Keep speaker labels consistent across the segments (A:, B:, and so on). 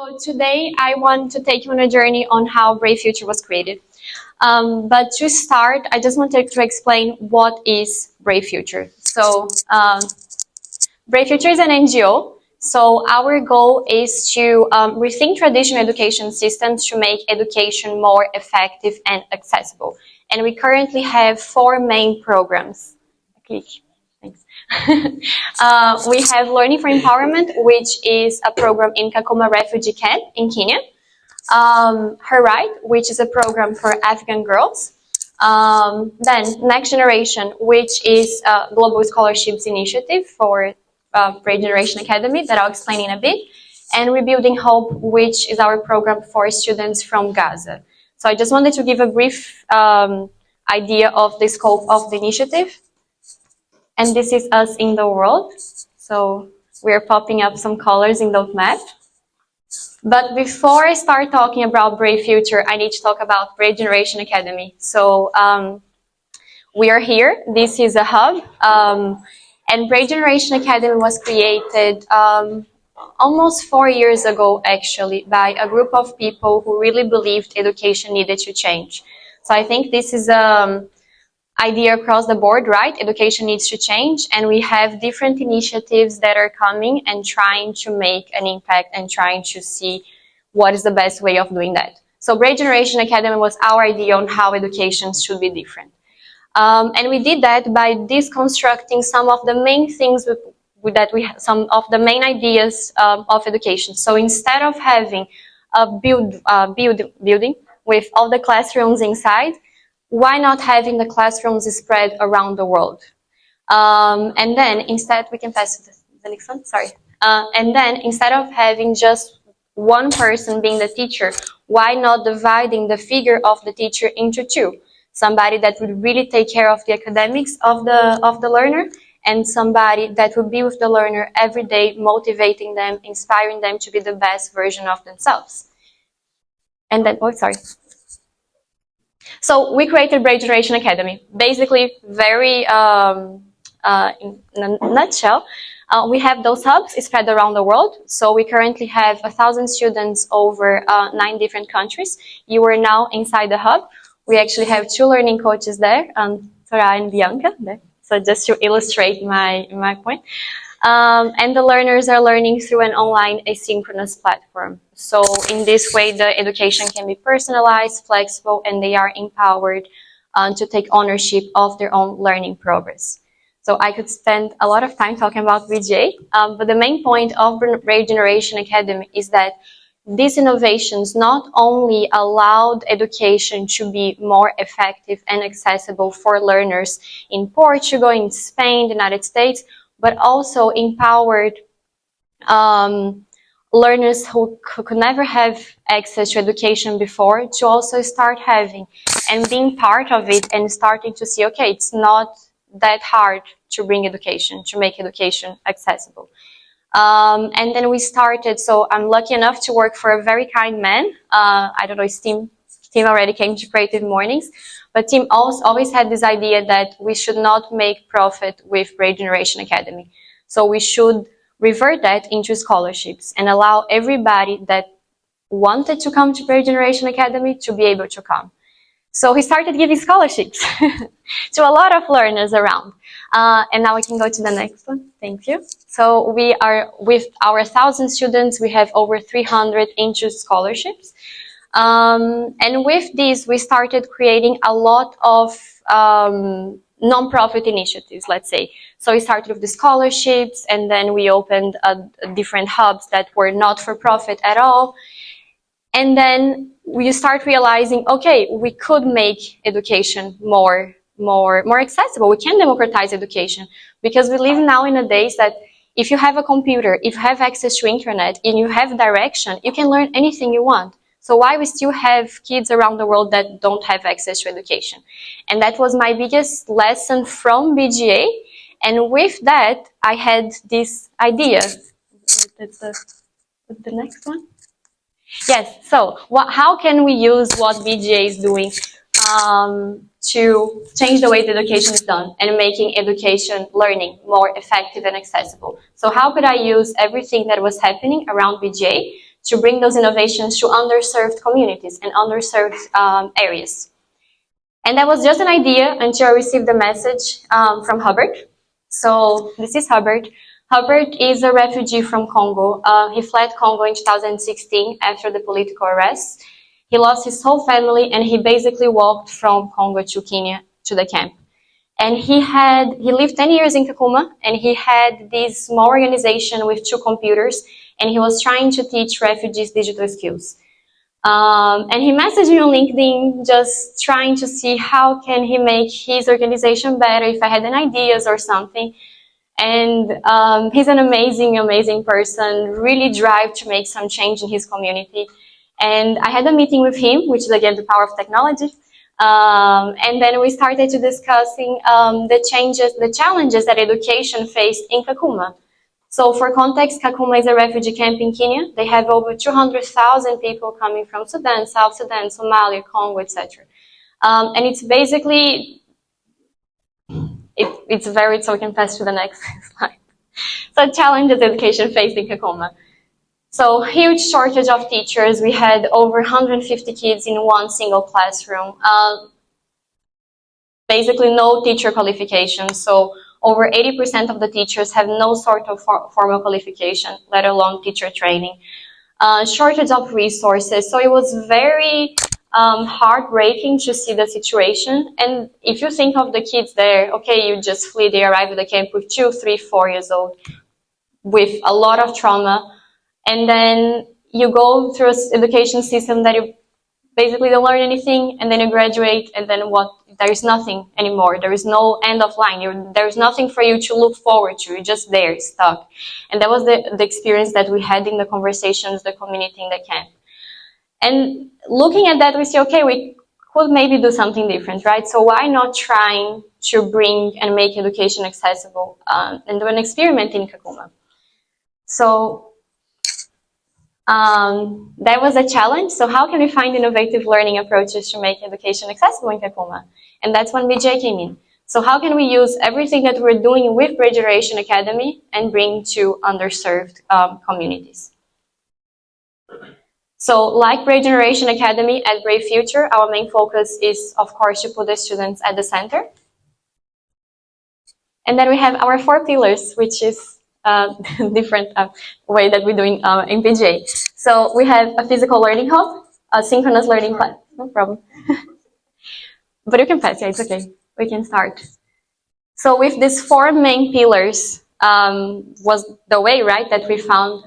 A: So today I want to take you on a journey on how Brave Future was created. But to start, I just wanted to explain what is Brave Future. So Brave Future is an NGO. So our goal is to rethink traditional education systems to make education more effective and accessible. And we currently have 4 main programs. Click. Thanks. We have Learning for Empowerment, which is a program in Kakuma refugee camp in Kenya. Her Right, which is a program for African girls. Then Next Generation, which is a global scholarships initiative for Brave Generation Academy that I'll explain in a bit. And Rebuilding Hope, which is our program for students from Gaza. So I just wanted to give a brief idea of the scope of the initiative. And this is us in the world. So we're popping up some colors in the map. But before I start talking about Brave Future, I need to talk about Brave Generation Academy. So we are here. This is a hub. And Brave Generation Academy was created almost 4 years ago, actually, by a group of people who really believed education needed to change. So I think this is idea across the board, right? Education needs to change, and we have different initiatives that are coming and trying to make an impact and trying to see what is the best way of doing that. So Brave Generation Academy was our idea on how education should be different. And we did that by deconstructing some of the main things some of the main ideas of education. So instead of having a building with all the classrooms inside, why not having the classrooms spread around the world? And then instead, we can pass to the next one, sorry. And then instead of having just one person being the teacher, why not dividing the figure of the teacher into 2? Somebody that would really take care of the academics of the learner, and somebody that would be with the learner every day, motivating them, inspiring them to be the best version of themselves. And then, oh, sorry. So we created Brave Generation Academy. Basically, very in a nutshell, we have those hubs spread around the world. So we currently have 1,000 students over 9 different countries. You are now inside the hub. We actually have 2 learning coaches there, Sarah and Bianca. There. So just to illustrate my point. And the learners are learning through an online asynchronous platform. So in this way, the education can be personalized, flexible, and they are empowered to take ownership of their own learning progress. So I could spend a lot of time talking about BGA, but the main point of Brave Generation Academy is that these innovations not only allowed education to be more effective and accessible for learners in Portugal, in Spain, the United States, but also empowered learners who could never have access to education before to also start having and being part of it and starting to see, okay, it's not that hard to bring education, to make education accessible. And then we started, so I'm lucky enough to work for a very kind man. I don't know if Tim already came to CreativeMornings, but Tim always had this idea that we should not make profit with Brave Generation Academy. So we should revert that into scholarships and allow everybody that wanted to come to Brave Generation Academy to be able to come. So he started giving scholarships to a lot of learners around. And now we can go to the next one. Thank you. So we are, with our 1,000 students, we have over 300 interest scholarships. And with this, we started creating a lot of non-profit initiatives, let's say. So we started with the scholarships, and then we opened different hubs that were not for profit at all. And then we start realizing, okay, we could make education more accessible. We can democratize education, because we live now in a days that if you have a computer, if you have access to internet, and you have direction, you can learn anything you want. So why we still have kids around the world that don't have access to education? And that was my biggest lesson from BGA. And with that, I had this idea. That's the next one. Yes, so how can we use what BGA is doing to change the way that education is done and making education learning more effective and accessible? So how could I use everything that was happening around BGA to bring those innovations to underserved communities and underserved areas. And that was just an idea until I received a message from Hubbard. So this is Hubbard. Hubbard is a refugee from Congo. He fled Congo in 2016 after the political arrests. He lost his whole family and he basically walked from Congo to Kenya to the camp. And he lived 10 years in Kakuma, and he had this small organization with 2 computers, and he was trying to teach refugees digital skills. And he messaged me on LinkedIn just trying to see how can he make his organization better, if I had any ideas or something. And he's an amazing, amazing person, really drive to make some change in his community. And I had a meeting with him, which is again the power of technology. And then we started to discussing the challenges that education faced in Kakuma. So for context, Kakuma is a refugee camp in Kenya. They have over 200,000 people coming from Sudan, South Sudan, Somalia, Congo, etc. And it's basically, so we can pass to the next slide. So challenges education faced in Kakuma. So huge shortage of teachers. We had over 150 kids in one single classroom. Basically no teacher qualifications. So over 80% of the teachers have no sort of formal qualification, let alone teacher training. Shortage of resources. So it was very heartbreaking to see the situation. And if you think of the kids there, okay, you just flee, they arrive at the camp with 2, 3, 4 years old, with a lot of trauma. And then you go through an education system that you basically don't learn anything, and then you graduate, and then what? There is nothing anymore. There is no end of line. There is nothing for you to look forward to. You're just there, stuck. And that was the experience that we had in the conversations, the community in the camp. And looking at that, we say, okay, we could maybe do something different, right? So why not trying to bring and make education accessible and do an experiment in Kakuma? So that was a challenge. So how can we find innovative learning approaches to make education accessible in Kakuma? And that's when BJ came in. So how can we use everything that we're doing with Great Generation Academy and bring to underserved communities? So like Great Generation Academy at Brave Future, our main focus is, of course, to put the students at the center. And then we have our 4 pillars, which is different way that we're doing in PJ. So we have a physical learning hub, a synchronous learning class, no problem. But you can pass, yeah, it's okay. We can start. So with these 4 main pillars was the way, right, that we found,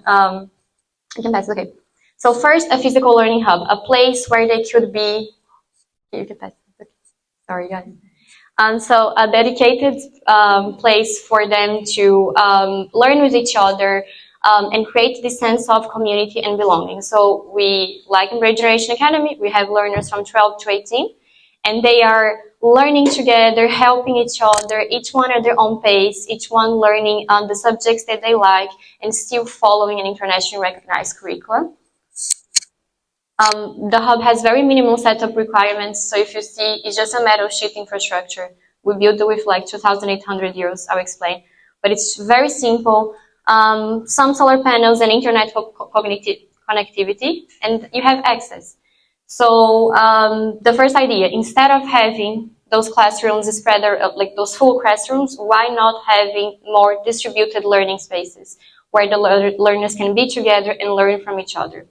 A: you can pass, okay. So first, a physical learning hub, a place where they could be, you can pass, okay. Sorry guys. So a dedicated place for them to learn with each other and create this sense of community and belonging. So we, like in Great Generation Academy, we have learners from 12 to 18, and they are learning together, helping each other, each one at their own pace, each one learning the subjects that they like, and still following an internationally recognized curriculum. The hub has very minimal setup requirements. So if you see, it's just a metal sheet infrastructure. We built it with like 2,800 euros, I'll explain. But it's very simple. Some solar panels and internet connectivity, and you have access. So the first idea, instead of having those classrooms spread like those full classrooms, why not having more distributed learning spaces where the learners can be together and learn from each other?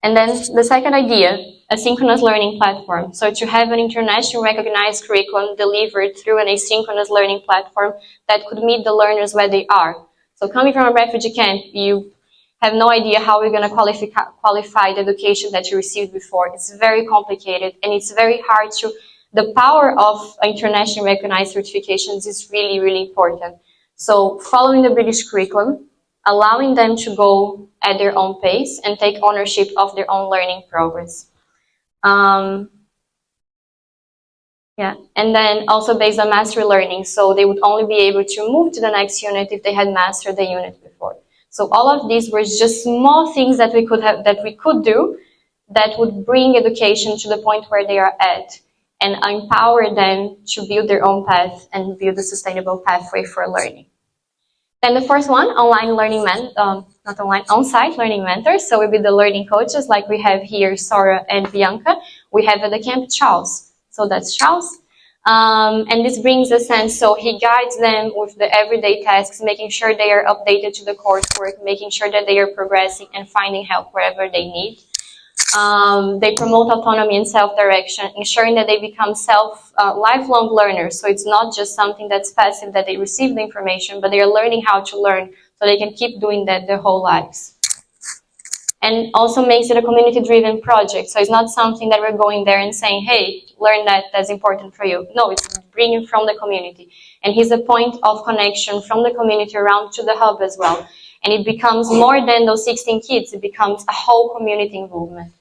A: And then the second idea, a synchronous learning platform. So to have an internationally recognized curriculum delivered through an asynchronous learning platform that could meet the learners where they are. So coming from a refugee camp, you have no idea how we're going to qualify the education that you received before. It's very complicated, and it's very hard to, the power of internationally recognized certifications is really, really important. So following the British curriculum, allowing them to go at their own pace and take ownership of their own learning progress. Yeah, and then also based on mastery learning, so they would only be able to move to the next unit if they had mastered the unit before. So all of these were just small things that we could do that would bring education to the point where they are at and empower them to build their own path and build a sustainable pathway for learning. Then the first one, online learning not online, on-site learning mentors. So we'll be the learning coaches like we have here, Sora and Bianca. We have at the camp Charles. So that's Charles. And this brings a sense, so he guides them with the everyday tasks, making sure they are updated to the coursework, making sure that they are progressing and finding help wherever they need. They promote autonomy and self-direction, ensuring that they become lifelong learners. So it's not just something that's passive, that they receive the information, but they are learning how to learn so they can keep doing that their whole lives. And also makes it a community-driven project. So it's not something that we're going there and saying, hey, learn that, that's important for you. No, it's bringing from the community. And he's a point of connection from the community around to the hub as well. And it becomes more than those 16 kids. It becomes a whole community involvement.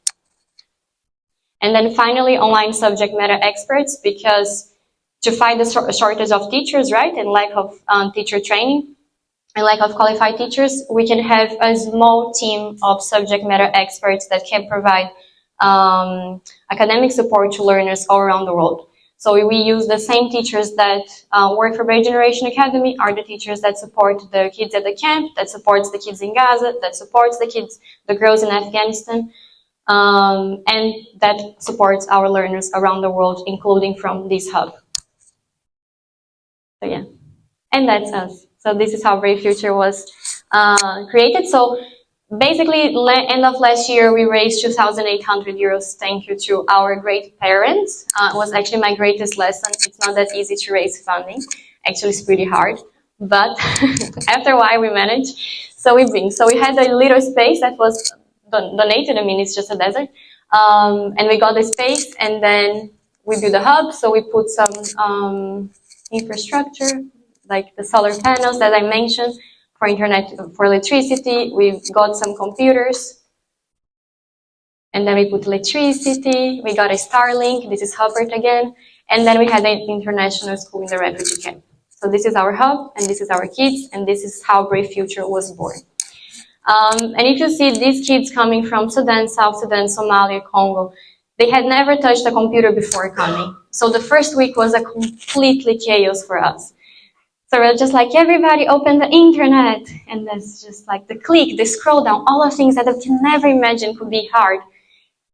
A: And then finally, online subject matter experts, because to fight the shortage of teachers, right, and lack of teacher training, and lack of qualified teachers, we can have a small team of subject matter experts that can provide academic support to learners all around the world. So we use the same teachers that work for Brave Generation Academy are the teachers that support the kids at the camp, that supports the kids in Gaza, that supports the girls in Afghanistan, and that supports our learners around the world, including from this hub. So yeah, and that's us. So this is how Brave Future was created. So basically, end of last year, we raised 2,800 euros. Thank you to our great parents. It was actually my greatest lesson. It's not that easy to raise funding. Actually, it's pretty hard. But after a while, we managed. So we had a little space that was donated. I mean, it's just a desert. And we got the space, and then we built a hub. So we put some infrastructure, like the solar panels that I mentioned, for internet, for electricity. We got some computers, and then we put electricity. We got a Starlink. This is Hubbard again. And then we had an international school in the refugee camp. So this is our hub, and this is our kids, and this is how Brave Future was born. And if you see these kids coming from Sudan, South Sudan, Somalia, Congo, they had never touched a computer before coming. So the first week was a completely chaos for us. So we're just like, everybody open the internet. And that's just like the click, the scroll down, all of things that I can never imagine could be hard.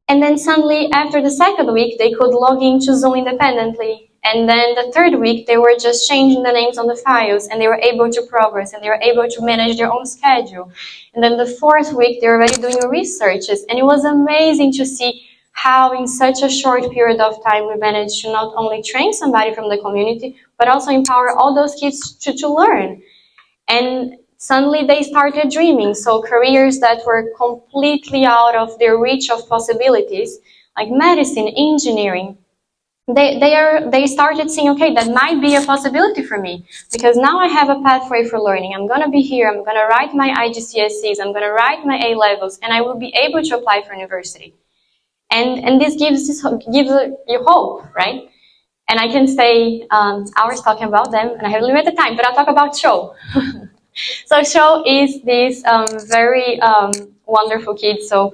A: And then suddenly, after the second week, they could log into Zoom independently. And then the third week, they were just changing the names on the files, and they were able to progress, and they were able to manage their own schedule. And then the fourth week, they were already doing researches. And it was amazing to see how in such a short period of time we managed to not only train somebody from the community, but also empower all those kids to learn. And suddenly they started dreaming. So careers that were completely out of their reach of possibilities, like medicine, engineering, they started seeing, okay, that might be a possibility for me, because now I have a pathway for learning. I'm going to be here, I'm going to write my IGCSEs, I'm going to write my A-levels, and I will be able to apply for university. And this gives you hope, right? And I can stay hours talking about them, and I have limited time, but I'll talk about Show. So Show is this very wonderful kid. So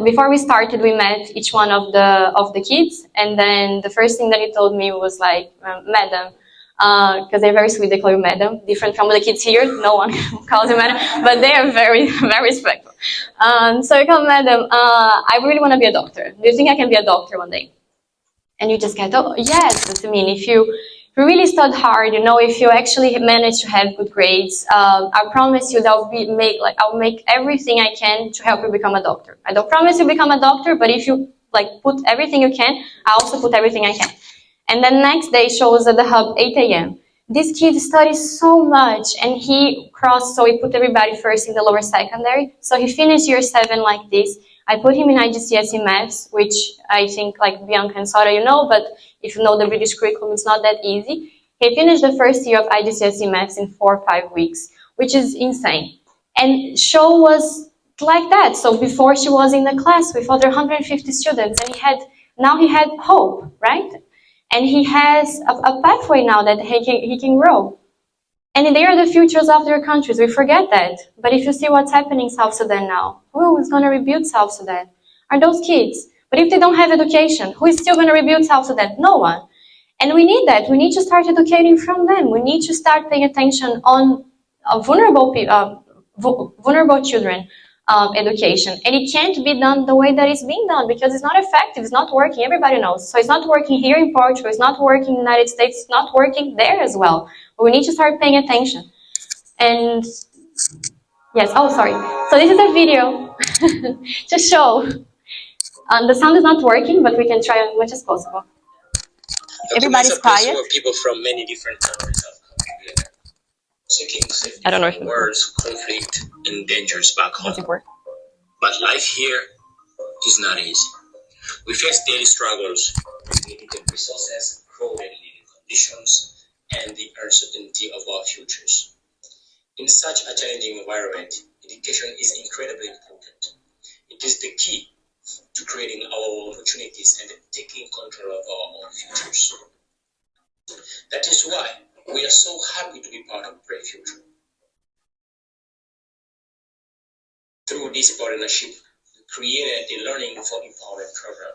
A: before we started, we met each one of the kids, and then the first thing that he told me was like, Madam, because they're very sweet, they call you Madam, different from the kids here, no one calls you Madam, but they are very, very respectful. So I call Madam, I really want to be a doctor. Do you think I can be a doctor one day? And you just get, oh, yes. That's, I mean, if you really study hard, you know, if you actually manage to have good grades, I promise you that I'll make everything I can to help you become a doctor. I don't promise you become a doctor, but if you put everything you can, I also put everything I can. And then next day shows at the hub 8 a.m. This kid studies so much, and he so he put everybody first in the lower secondary. So he finished year 7 like this. I put him in IGCSE maths, which I think like Bianca and Sara, you know, but if you know the British curriculum, it's not that easy. He finished the first year of IGCSE maths in 4 or 5 weeks, which is insane. And Show was like that. So before she was in the class with other 150 students, and now he had hope, right? And he has a pathway now that he can grow. And they are the futures of their countries. We forget that. But if you see what's happening in South Sudan now, who is going to rebuild South Sudan? Are those kids. But if they don't have education, who is still going to rebuild South Sudan? No one. And we need that. We need to start educating from them. We need to start paying attention on vulnerable vulnerable children education, and it can't be done the way that it's being done because it's not effective, it's not working, everybody knows. So it's not working here in Portugal, it's not working in the United States, it's not working there as well. But we need to start paying attention. And yes, oh sorry. So this is a video to show. The sound is not working, but we can try as much as possible. Everybody's quiet.
B: Where people from many different countries have come together, seeking safety
A: I don't know
B: from wars, conflict, and dangers back home.
A: Does it work?
B: But life here is not easy. We face daily struggles with limited resources, crowded living conditions, and the uncertainty of our futures. In such a challenging environment, education is incredibly important. It is the key to creating our own opportunities and taking control of our own futures. That is why we are so happy to be part of Brave Future. Through this partnership, we created the Learning for Empowerment program.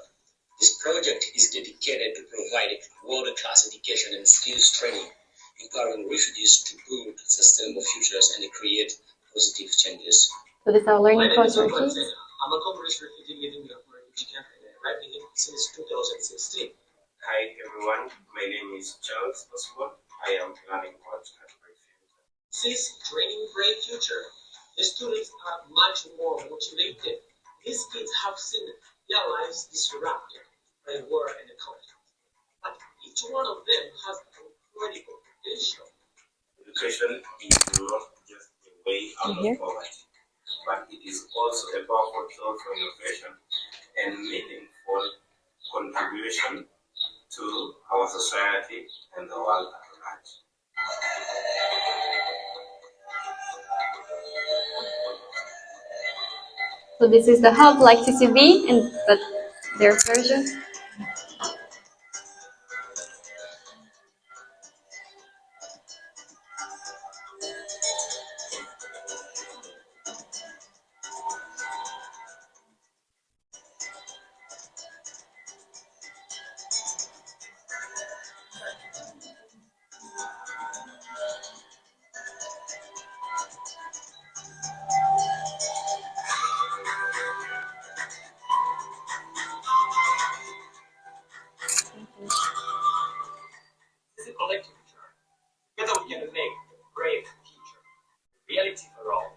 B: This project is dedicated to provide world-class education and skills training, empowering refugees to build sustainable futures and create positive changes.
A: So this is our learning project.
B: I'm a Congolese refugee living in a refugee camp and I arrived here since 2016.
C: Hi everyone, my name is Charles Oswald. I am planning coach at Brave Future.
B: Since training Brave Future, the students are much more motivated. These kids have seen their lives disrupted by war and conflict. But each one of them has a critical potential.
C: Education is not just a way out of poverty, but it is also a powerful tool for innovation and meaningful contribution to our society and the world at large.
A: So this is the hub like TCB, and but their version.
B: This is a collective journey. Together we can make a brave future a reality for all.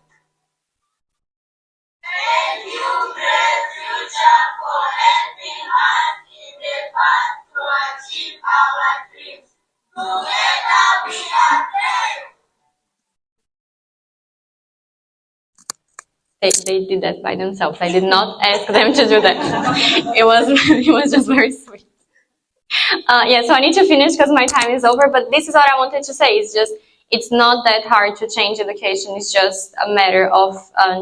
D: Thank you, Brave Future, for helping us in the path to achieve our dreams. Together we are brave.
A: They did that by themselves. I did not ask them to do that. It was just very sweet. Yeah, so I need to finish because my time is over, but this is what I wanted to say. It's not that hard to change education. It's just a matter of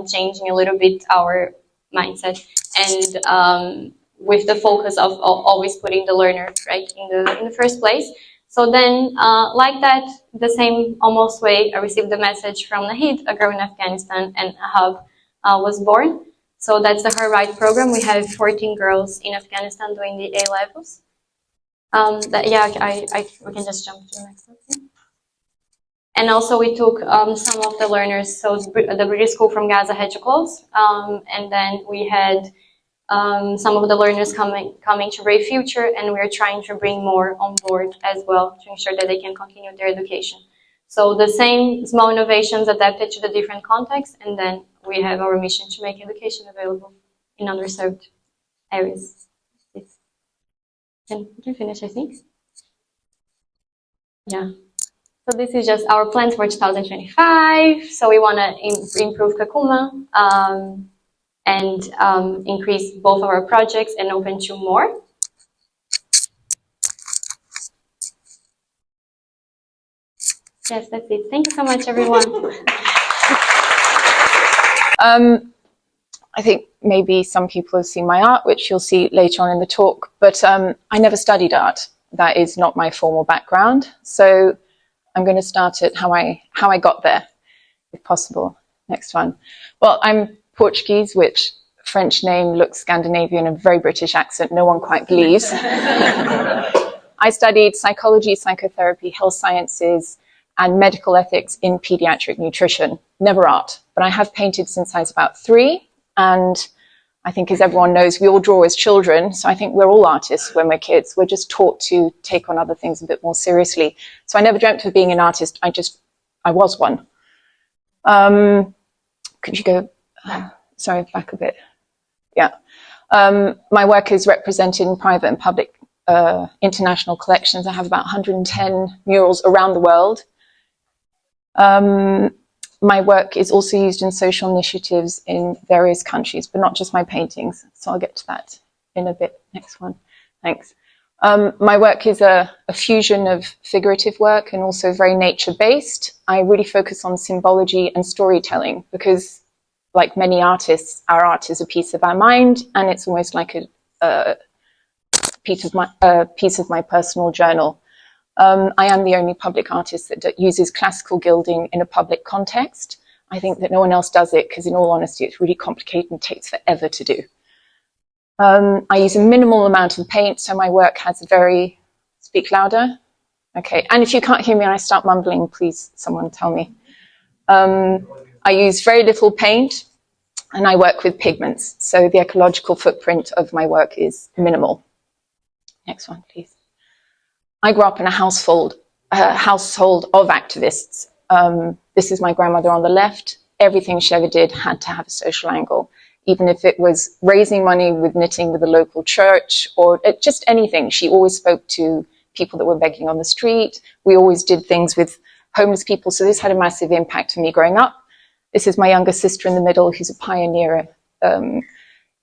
A: changing a little bit our mindset and with the focus of always putting the learner right in the first place. So then, like that, the same almost way, I received the message from Nahid, a girl in Afghanistan, and a hub was born. So that's the Her Right program. We have 14 girls in Afghanistan doing the A levels. We can just jump to the next one. And also we took some of the learners, so the British school from Gaza had to close, and then we had some of the learners coming to Brave Future, and we're trying to bring more on board as well to ensure that they can continue their education. So the same small innovations adapted to the different contexts, and then we have our mission to make education available in underserved areas. And we can finish, I think. Yeah. So this is just our plans for 2025. So we want to improve Kakuma and increase both of our projects and open 2 more. Yes, that's it. Thank you so much, everyone.
E: I think maybe some people have seen my art, which you'll see later on in the talk, but I never studied art. That is not my formal background. So I'm going to start at how I got there, if possible. Next one. Well, I'm Portuguese, which French name looks Scandinavian and very British accent. No one quite believes. I studied psychology, psychotherapy, health sciences, and medical ethics in pediatric nutrition, never art. but I have painted since I was about 3. And I think, as everyone knows, we all draw as children. So I think we're all artists when we're kids. We're just taught to take on other things a bit more seriously. So I never dreamt of being an artist. I was one. Could you go, sorry, back a bit? Yeah. My work is represented in private and public international collections. I have about 110 murals around the world. My work is also used in social initiatives in various countries, but not just my paintings. So I'll get to that in a bit. Next one. Thanks. My work is a fusion of figurative work and also very nature-based. I really focus on symbology and storytelling because, like many artists, our art is a piece of our mind, and it's almost like a piece of my personal journal. I am the only public artist that uses classical gilding in a public context. I think that no one else does it because, in all honesty, it's really complicated and takes forever to do. I use a minimal amount of paint, so my work has a very... Speak louder. Okay, and if you can't hear me and I start mumbling, please someone tell me. I use very little paint, and I work with pigments, so the ecological footprint of my work is minimal. Next one, please. I grew up in a household of activists. This is my grandmother on the left. Everything she ever did had to have a social angle, even if it was raising money with knitting with the local church or just anything. She always spoke to people that were begging on the street. We always did things with homeless people, so this had a massive impact on me growing up. This is my younger sister in the middle, who's a pioneer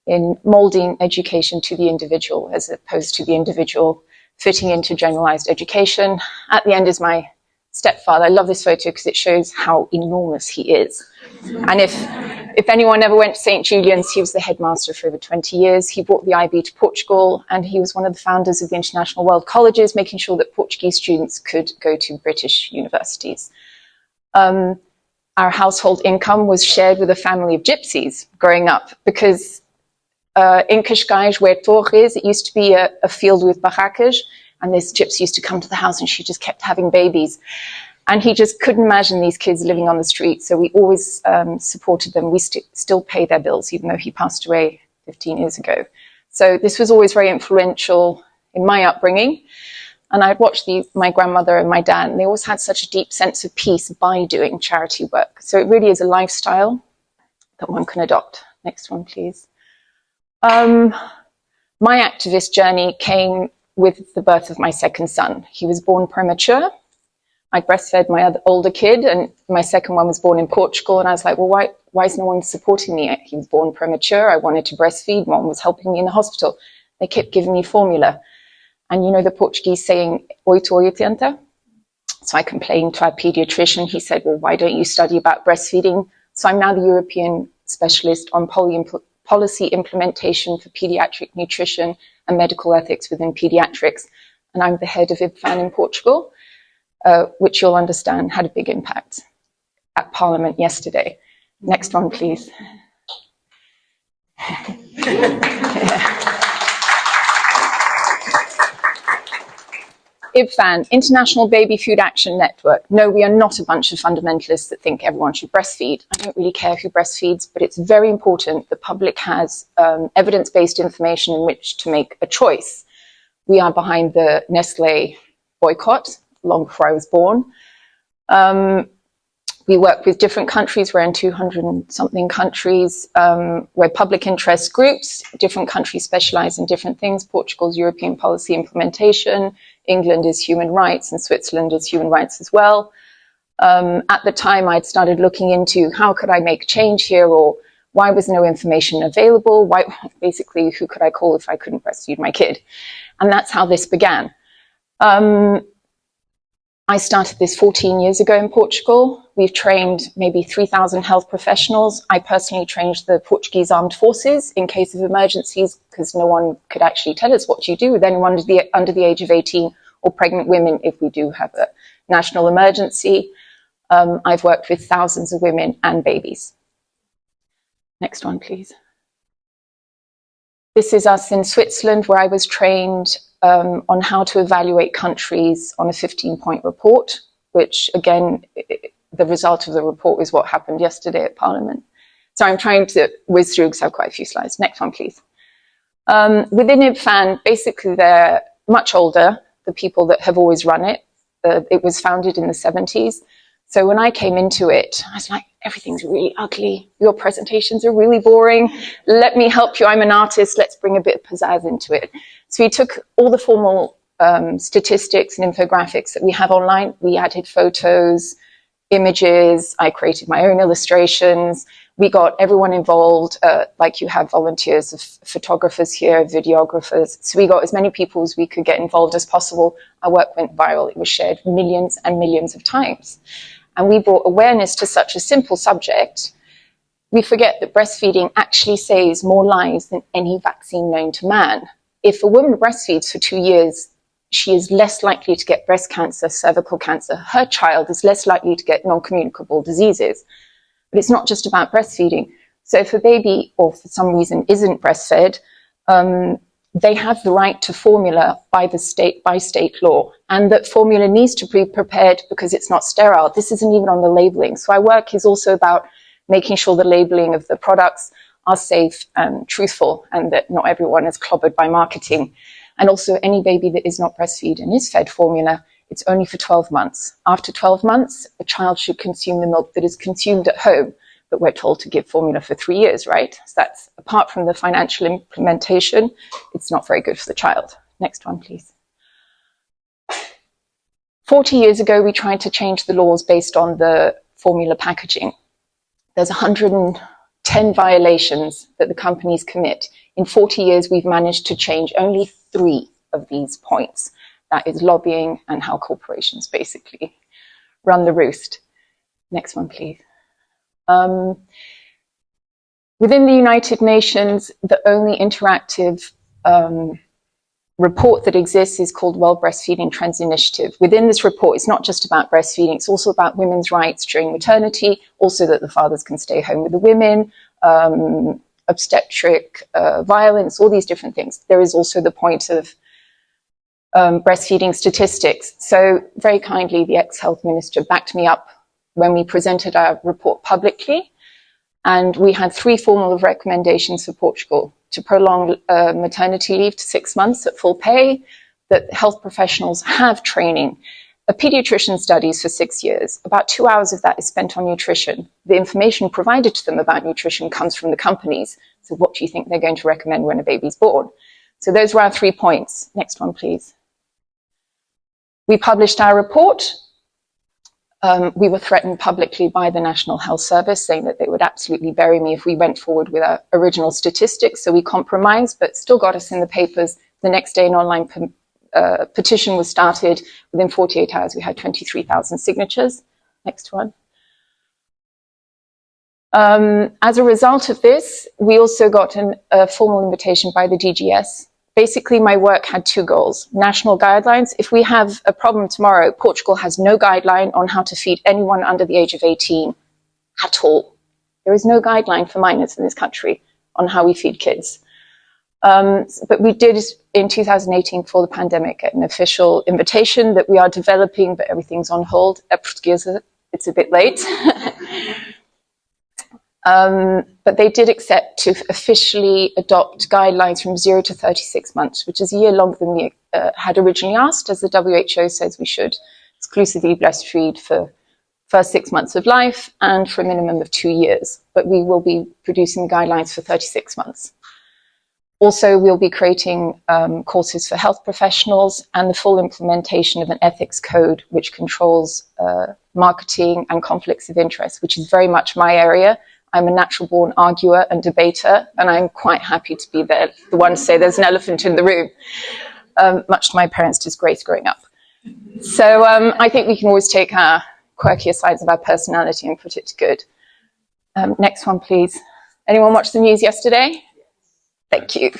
E: in molding education to the individual as opposed to the individual fitting into generalized education. At the end is my stepfather. I love this photo because it shows how enormous he is. And if anyone ever went to St. Julian's, he was the headmaster for over 20 years. He brought the IB to Portugal, and he was one of the founders of the International World Colleges, making sure that Portuguese students could go to British universities. Our household income was shared with a family of gypsies growing up because in Cascais, where Torres, it used to be a field with barracas, and this gypsy used to come to the house and she just kept having babies. And he just couldn't imagine these kids living on the street, so we always supported them. We still pay their bills, even though he passed away 15 years ago. So this was always very influential in my upbringing. And I'd watch my grandmother and my dad, and they always had such a deep sense of peace by doing charity work. So it really is a lifestyle that one can adopt. Next one, please. My activist journey came with the birth of my second son. He was born premature. I breastfed my older kid, and my second one was born in Portugal. And I was like, well, why is no one supporting me? He was born premature. I wanted to breastfeed. Mom was helping me in the hospital. They kept giving me formula. And you know the Portuguese saying, oito ou oitenta? So I complained to our pediatrician. He said, well, why don't you study about breastfeeding? So I'm now the European specialist on policy implementation for pediatric nutrition and medical ethics within pediatrics. And I'm the head of IBFAN in Portugal, which you'll understand had a big impact at Parliament yesterday. Next one, please. IBFAN, International Baby Food Action Network. No, we are not a bunch of fundamentalists that think everyone should breastfeed. I don't really care who breastfeeds, but it's very important the public has evidence-based information in which to make a choice. We are behind the Nestlé boycott, long before I was born. We work with different countries. We're in 200 and something countries. We're public interest groups. Different countries specialize in different things. Portugal's European policy implementation. England is human rights, and Switzerland is human rights as well. At the time, I'd started looking into how could I make change here, or why was no information available? Basically, who could I call if I couldn't breastfeed my kid? And that's how this began. I started this 14 years ago in Portugal. We've trained maybe 3,000 health professionals. I personally trained the Portuguese armed forces in case of emergencies because no one could actually tell us what to do with anyone under the age of 18 or pregnant women if we do have a national emergency. I've worked with thousands of women and babies. Next one, please. This is us in Switzerland, where I was trained on how to evaluate countries on a 15-point report, which again, the result of the report is what happened yesterday at Parliament. So I'm trying to whiz through because I have quite a few slides. Next one, please. Within IBFAN, basically they're much older, the people that have always run it. It was founded in the 70s. So when I came into it, I was like, everything's really ugly. Your presentations are really boring. Let me help you. I'm an artist. Let's bring a bit of pizzazz into it. So we took all the formal statistics and infographics that we have online. We added photos, images. I created my own illustrations. We got everyone involved, like you have volunteers of photographers here, videographers. So we got as many people as we could get involved as possible. Our work went viral. It was shared millions and millions of times. And we brought awareness to such a simple subject. We forget that breastfeeding actually saves more lives than any vaccine known to man. If a woman breastfeeds for 2 years, she is less likely to get breast cancer, cervical cancer. Her child is less likely to get non-communicable diseases. But it's not just about breastfeeding. So if a baby, or for some reason, isn't breastfed, they have the right to formula by state law. And that formula needs to be prepared because it's not sterile. This isn't even on the labeling. So our work is also about making sure the labeling of the products are safe and truthful, and that not everyone is clobbered by marketing. And also any baby that is not breastfed and is fed formula, it's only for 12 months. After 12 months, a child should consume the milk that is consumed at home, but we're told to give formula for 3 years, right? So that's, apart from the financial implementation, it's not very good for the child. Next one, please. 40 years ago, we tried to change the laws based on the formula packaging. There's 110 violations that the companies commit. In 40 years, we've managed to change only 3 of these points. That is lobbying and how corporations basically run the roost. Next one, please. Within the United Nations, the only interactive report that exists is called World Breastfeeding Trends Initiative. Within this report, it's not just about breastfeeding, it's also about women's rights during maternity, also that the fathers can stay home with the women, obstetric violence, all these different things. There is also the point of breastfeeding statistics. So very kindly, the ex-health minister backed me up when we presented our report publicly. And we had 3 formal recommendations for Portugal: to prolong maternity leave to 6 months at full pay, that health professionals have training. A pediatrician studies for 6 years. About 2 hours of that is spent on nutrition. The information provided to them about nutrition comes from the companies. So what do you think they're going to recommend when a baby's born? So those were our 3 points. Next one, please. We published our report. We were threatened publicly by the National Health Service, saying that they would absolutely bury me if we went forward with our original statistics. So we compromised, but still got us in the papers. The next day, an online petition was started. Within 48 hours, we had 23,000 signatures. Next one. As a result of this, we also got a formal invitation by the DGS. Basically, my work had 2 goals. National guidelines. If we have a problem tomorrow, Portugal has no guideline on how to feed anyone under the age of 18 at all. There is no guideline for minors in this country on how we feed kids. But we did, in 2018, before the pandemic, get an official invitation that we are developing, but everything's on hold. It's a bit late. But they did accept to officially adopt guidelines from 0 to 36 months, which is a year longer than we had originally asked, as the WHO says we should exclusively breastfeed for first 6 months of life and for a minimum of 2 years. But we will be producing guidelines for 36 months. Also, we'll be creating courses for health professionals and the full implementation of an ethics code which controls marketing and conflicts of interest, which is very much my area. I'm a natural-born arguer and debater, and I'm quite happy to be the one to say there's an elephant in the room, much to my parents' disgrace growing up. So I think we can always take our quirkier sides of our personality and put it to good. Next one, please. Anyone watch the news yesterday? Thank you. So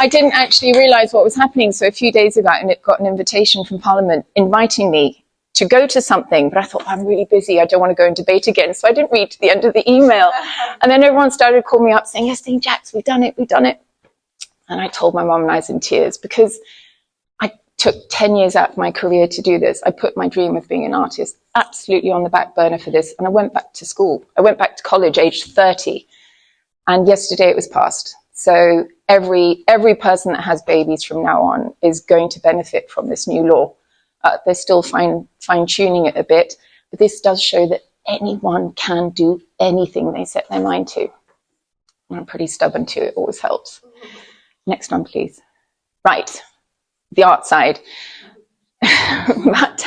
E: I didn't actually realise what was happening. So a few days ago, I got an invitation from Parliament inviting me to go to something, but I thought, I'm really busy, I don't want to go and debate again. So I didn't read to the end of the email. And then everyone started calling me up saying, yes, Jax, we've done it. And I told my mum, and I was in tears, because took 10 years out of my career to do this. I put my dream of being an artist absolutely on the back burner for this. And I went back to school. I went back to college aged 30. And yesterday it was passed. So every person that has babies from now on is going to benefit from this new law. They're still fine-tuning it a bit, but this does show that anyone can do anything they set their mind to. And I'm pretty stubborn too, it always helps. Next one, please. Right, the art side. About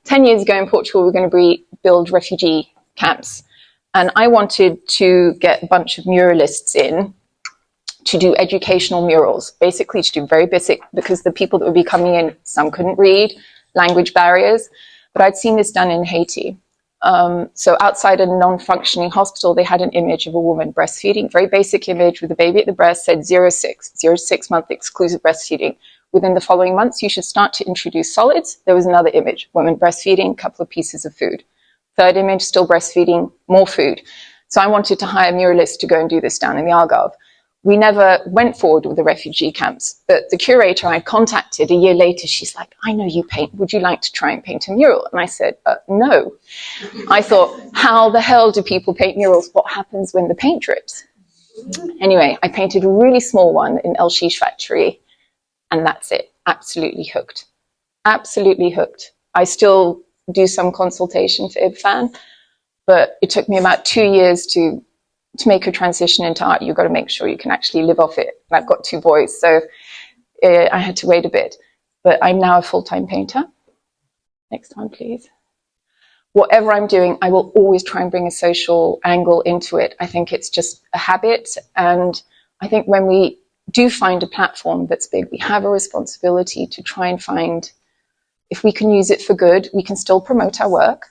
E: 10 years ago in Portugal, we were going to build refugee camps. And I wanted to get a bunch of muralists in to do educational murals, basically to do very basic, because the people that would be coming in, some couldn't read, language barriers, but I'd seen this done in Haiti. So outside a non-functioning hospital, they had an image of a woman breastfeeding, very basic image with a baby at the breast, said 0 to 6 month exclusive breastfeeding. Within the following months, you should start to introduce solids. There was another image, woman breastfeeding, couple of pieces of food. Third image, still breastfeeding, more food. So I wanted to hire muralists to go and do this down in the Algarve. We never went forward with the refugee camps, but the curator I contacted a year later, she's like, I know you paint, would you like to try and paint a mural? And I said, no. I thought, how the hell do people paint murals? What happens when the paint drips? Anyway, I painted a really small one in El Shish factory, and that's it. Absolutely hooked. Absolutely hooked. I still do some consultation for IBFAN, but it took me about 2 years to make a transition into art. You've got to make sure you can actually live off it. And I've got 2 boys, so I had to wait a bit. But I'm now a full-time painter. Next one, please. Whatever I'm doing, I will always try and bring a social angle into it. I think it's just a habit. And I think when we do find a platform that's big, we have a responsibility to try and find, if we can use it for good, we can still promote our work.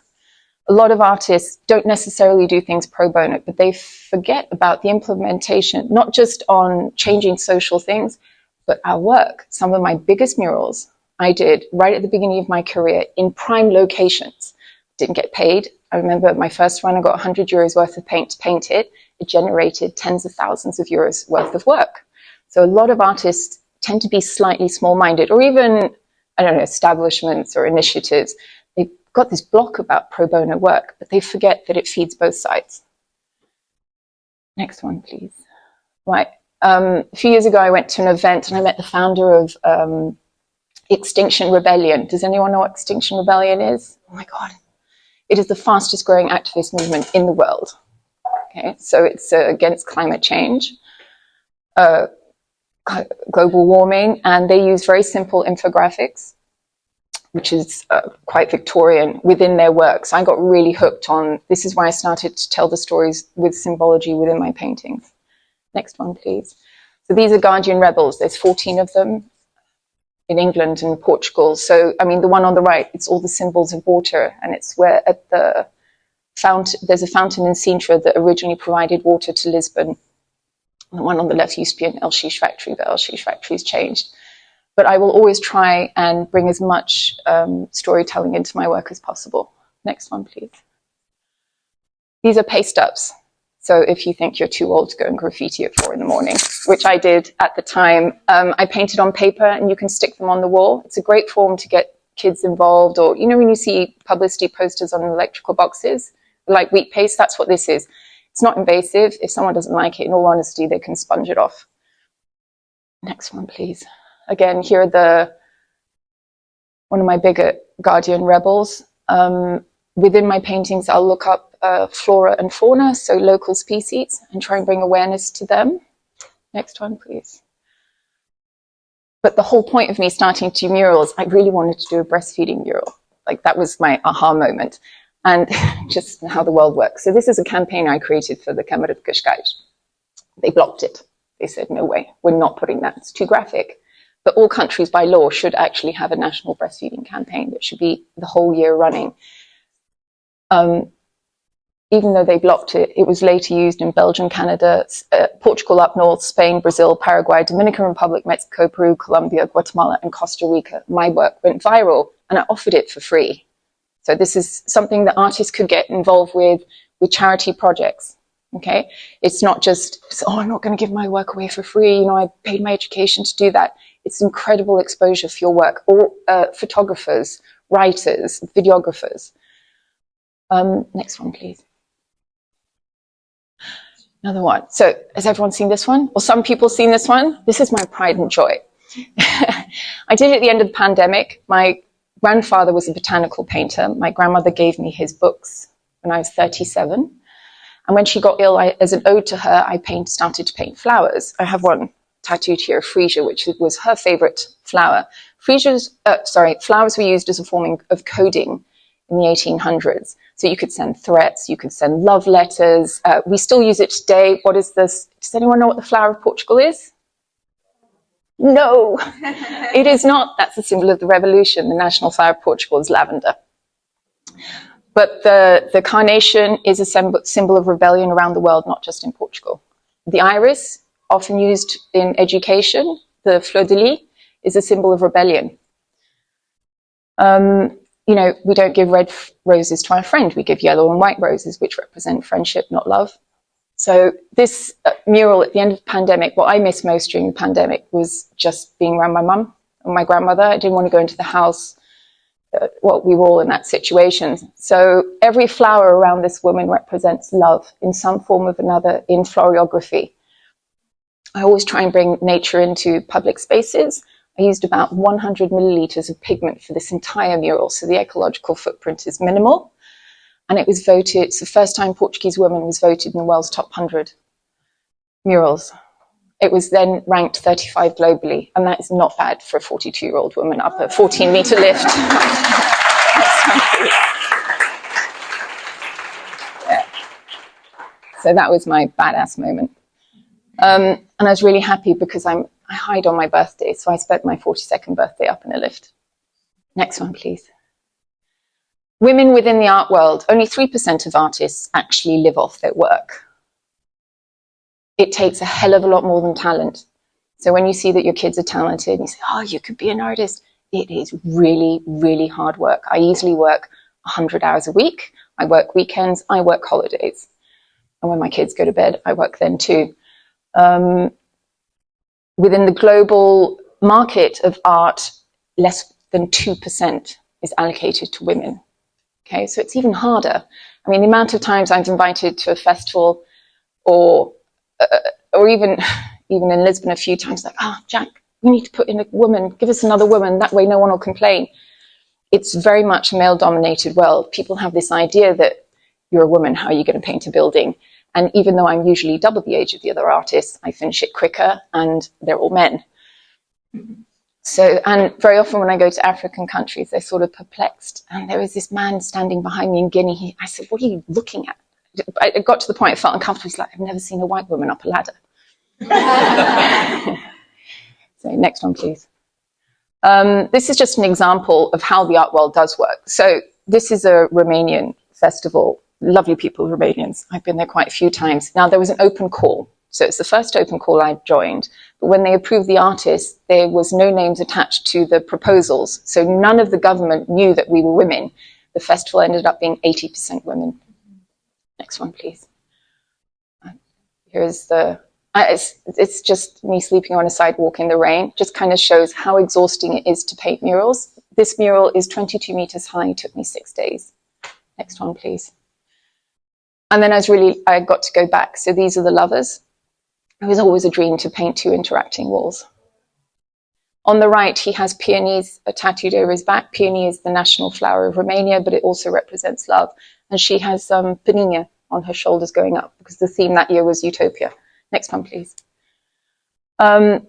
E: A lot of artists don't necessarily do things pro bono, but they forget about the implementation, not just on changing social things, but our work. Some of my biggest murals I did right at the beginning of my career in prime locations. Didn't get paid. I remember my first one, I got 100 euros worth of paint to paint it. It generated tens of thousands of euros worth of work. So a lot of artists tend to be slightly small-minded, or even, I don't know, establishments or initiatives. They've got this block about pro bono work, but they forget that it feeds both sides. Next one, please. Right. A few years ago, I went to an event and I met the founder of Extinction Rebellion. Does anyone know what Extinction Rebellion is? Oh my God. It is the fastest growing activist movement in the world. Okay, so it's against climate change, global warming, and they use very simple infographics, which is quite Victorian within their work. So I got really hooked on, this is why I started to tell the stories with symbology within my paintings. Next one, please. So these are Guardian Rebels. There's 14 of them in England and Portugal. So, I mean, the one on the right, it's all the symbols of water, and it's where at the fountain, there's a fountain in Sintra that originally provided water to Lisbon. And the one on the left used to be an El Shish factory, but El Shish factory's changed. But I will always try and bring as much storytelling into my work as possible. Next one, please. These are paste ups. So if you think you're too old to go and graffiti at 4 in the morning, which I did at the time, I painted on paper and you can stick them on the wall. It's a great form to get kids involved, or, you know, when you see publicity posters on electrical boxes, like wheat paste, that's what this is. It's not invasive. If someone doesn't like it, in all honesty, they can sponge it off. Next one, please. Again, here are one of my bigger Guardian Rebels. Within my paintings, I'll look up flora and fauna, so local species, and try and bring awareness to them. Next one, please. But the whole point of me starting to do murals, I really wanted to do a breastfeeding mural. Like, that was my aha moment, and just how the world works. So this is a campaign I created for the Câmara de Cascais. They blocked it. They said, no way, we're not putting that. It's too graphic. But all countries by law should actually have a national breastfeeding campaign that should be the whole year running. Even though they blocked it, it was later used in Belgium, Canada, Portugal up north, Spain, Brazil, Paraguay, Dominican Republic, Mexico, Peru, Colombia, Guatemala, and Costa Rica. My work went viral, and I offered it for free. So this is something that artists could get involved with charity projects. Okay, it's not just, oh, I'm not going to give my work away for free. You know, I paid my education to do that. It's incredible exposure for your work, or photographers, writers, videographers. Next one, please. Another one. So has everyone seen this one? Or some people seen this one? This is my pride and joy. I did it at the end of the pandemic. My grandfather was a botanical painter. My grandmother gave me his books when I was 37. And when she got ill, as an ode to her, I started to paint flowers. I have one tattooed here, freesia, which was her favorite flower. Flowers were used as a form of coding in the 1800s. So you could send threats, you could send love letters. We still use it today. What is this? Does anyone know what the flower of Portugal is? No, it is not. That's the symbol of the revolution. The national flower of Portugal is lavender. But the carnation is a symbol of rebellion around the world, not just in Portugal. The iris, often used in education, the fleur de lis, is a symbol of rebellion. You know, we don't give red roses to our friend. We give yellow and white roses, which represent friendship, not love. So this mural at the end of the pandemic, what I missed most during the pandemic was just being around my mum and my grandmother. I didn't want to go into the house. We were all in that situation. So every flower around this woman represents love in some form or another in florography. I always try and bring nature into public spaces. I used about 100 milliliters of pigment for this entire mural, so the ecological footprint is minimal. And it was voted, it's the first time Portuguese woman was voted in the world's top 100 murals. It was then ranked 35 globally, and that is not bad for a 42-year-old woman up a 14-meter lift. Yeah. So that was my badass moment. And I was really happy because I hide on my birthday, so I spent my 42nd birthday up in a lift. Next one, please. Women within the art world, only 3% of artists actually live off their work. It takes a hell of a lot more than talent. So when you see that your kids are talented and you say, oh, you could be an artist, it is really, really hard work. I easily work 100 hours a week. I work weekends. I work holidays. And when my kids go to bed, I work then too. Within the global market of art, less than 2% is allocated to women. Okay, so it's even harder. I mean, the amount of times I'm invited to a festival or even in Lisbon a few times, like, Jack, we need to put in a woman, give us another woman, that way no one will complain. It's very much a male-dominated world. People have this idea that you're a woman, how are you going to paint a building? And even though I'm usually double the age of the other artists, I finish it quicker, and they're all men. So, and very often when I go to African countries, they're sort of perplexed. And there was this man standing behind me in Guinea. I said, what are you looking at? I got to the point I felt uncomfortable. He's like, I've never seen a white woman up a ladder. So next one, please. This is just an example of how the art world does work. So this is a Romanian festival. Lovely people, Romanians. I've been there quite a few times. Now, there was an open call. So it's the first open call I joined. But when they approved the artists, there was no names attached to the proposals. So none of the government knew that we were women. The festival ended up being 80% women. Next one, please. Here's the... It's just me sleeping on a sidewalk in the rain. Just kind of shows how exhausting it is to paint murals. This mural is 22 meters high. It took me 6 days. Next one, please. And then I got to go back. So these are the lovers. It was always a dream to paint two interacting walls. On the right, he has peonies tattooed over his back. Peony is the national flower of Romania, but it also represents love. And she has some peninha on her shoulders going up because the theme that year was utopia. Next one, please.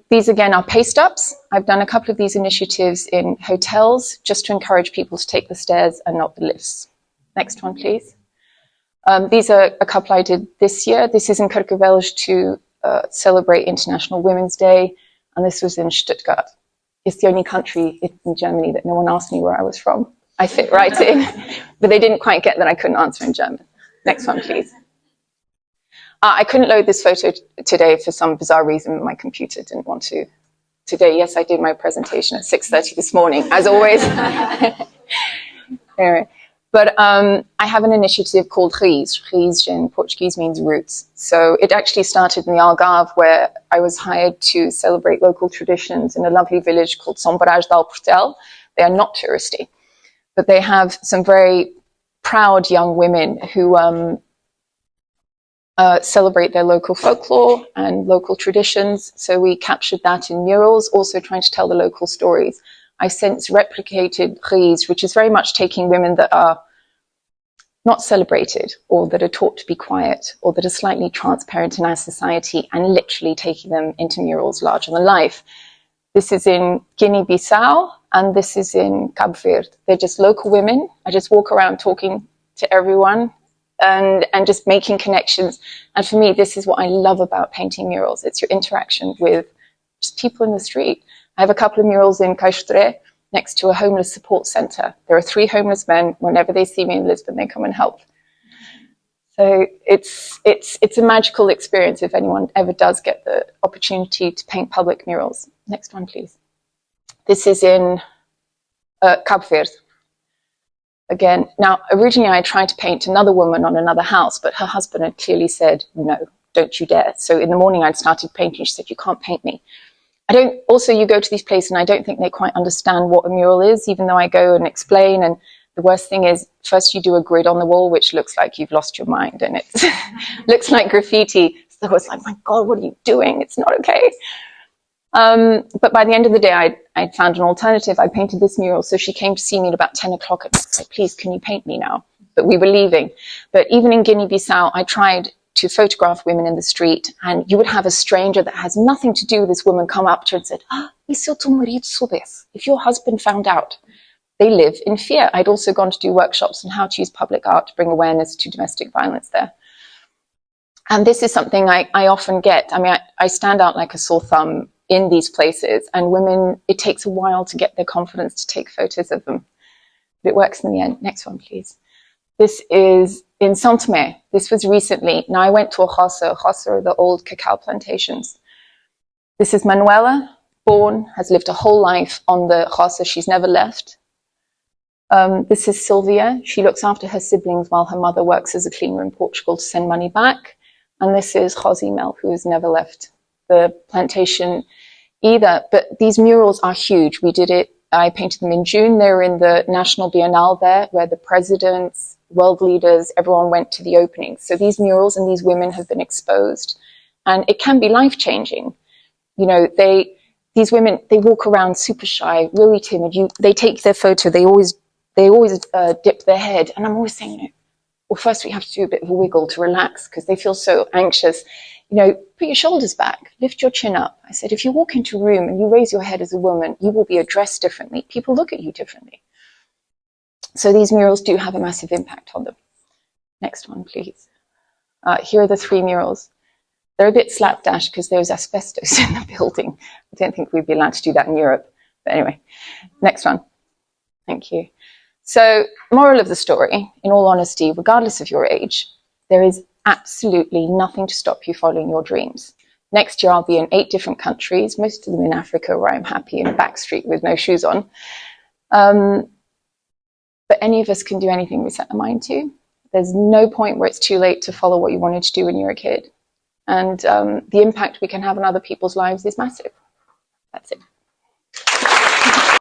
E: These, again, are paste-ups. I've done a couple of these initiatives in hotels just to encourage people to take the stairs and not the lifts. Next one, please. These are a couple I did this year. This is in Kirchhoff to celebrate International Women's Day, and this was in Stuttgart. It's the only country in Germany that no one asked me where I was from. I fit right in, but they didn't quite get that I couldn't answer in German. Next one, please. I couldn't load this photo today for some bizarre reason. My computer didn't want to. Today, yes, I did my presentation at 6:30 this morning, as always. Anyway, But I have an initiative called Raiz. Raiz in Portuguese means roots. So it actually started in the Algarve, where I was hired to celebrate local traditions in a lovely village called São Brás de Alportel. They are not touristy, but they have some very proud young women who celebrate their local folklore and local traditions. So we captured that in murals, also trying to tell the local stories. I since replicated Raiz, which is very much taking women that are not celebrated or that are taught to be quiet or that are slightly transparent in our society and literally taking them into murals larger than life. This is in Guinea-Bissau and this is in Cabo Verde. They're just local women. I just walk around talking to everyone and just making connections. And for me, this is what I love about painting murals. It's your interaction with just people in the street. I have a couple of murals in Caixotré next to a homeless support centre. There are 3 homeless men. Whenever they see me in Lisbon, they come and help. So it's a magical experience if anyone ever does get the opportunity to paint public murals. Next one, please. This is in Cabo Verde. Again, now, originally I tried to paint another woman on another house, but her husband had clearly said, no, don't you dare. So in the morning I'd started painting. She said, you can't paint me. Also, you go to these places and I don't think they quite understand what a mural is, even though I go and explain. And the worst thing is, first you do a grid on the wall, which looks like you've lost your mind and it looks like graffiti. So I was like, my God, what are you doing? It's not okay. But by the end of the day, I found an alternative. I painted this mural. So she came to see me at about 10 o'clock at night. I said, please, can you paint me now? But we were leaving. But even in Guinea-Bissau, I tried to photograph women in the street, and you would have a stranger that has nothing to do with this woman come up to her and said, e se o teu marido soubesse? If your husband found out. They live in fear. I'd also gone to do workshops on how to use public art to bring awareness to domestic violence there. And this is something I often get. I mean, I stand out like a sore thumb in these places, and women, it takes a while to get their confidence to take photos of them. But it works in the end. Next one, please. This is in Saint-Thomé. This was recently. Now I went to a roça. Roça are the old cacao plantations. This is Manuela, born, has lived a whole life on the roça. She's never left. This is Sylvia. She looks after her siblings while her mother works as a cleaner in Portugal to send money back. And this is Rosimel, who has never left the plantation either. But these murals are huge. We did it. I painted them in June. They were in the National Biennale there, where the presidents, world leaders, everyone went to the opening. So these murals and these women have been exposed, and it can be life-changing. You know, these women, they walk around super shy, really timid. They take their photo, they always dip their head, and I'm always saying, you know, well, first we have to do a bit of a wiggle to relax because they feel so anxious. You know, put your shoulders back, lift your chin up. I said, if you walk into a room and you raise your head as a woman, you will be addressed differently. People look at you differently. So these murals do have a massive impact on them. Next one, please. Here are the 3 murals. They're a bit slapdash because there's asbestos in the building. I don't think we'd be allowed to do that in Europe. But anyway, next one. Thank you. So, moral of the story, in all honesty, regardless of your age, there is absolutely nothing to stop you following your dreams. Next year, I'll be in 8 different countries, most of them in Africa, where I'm happy in a back street with no shoes on. But any of us can do anything we set our mind to. There's no point where it's too late to follow what you wanted to do when you were a kid. And the impact we can have on other people's lives is massive. That's it.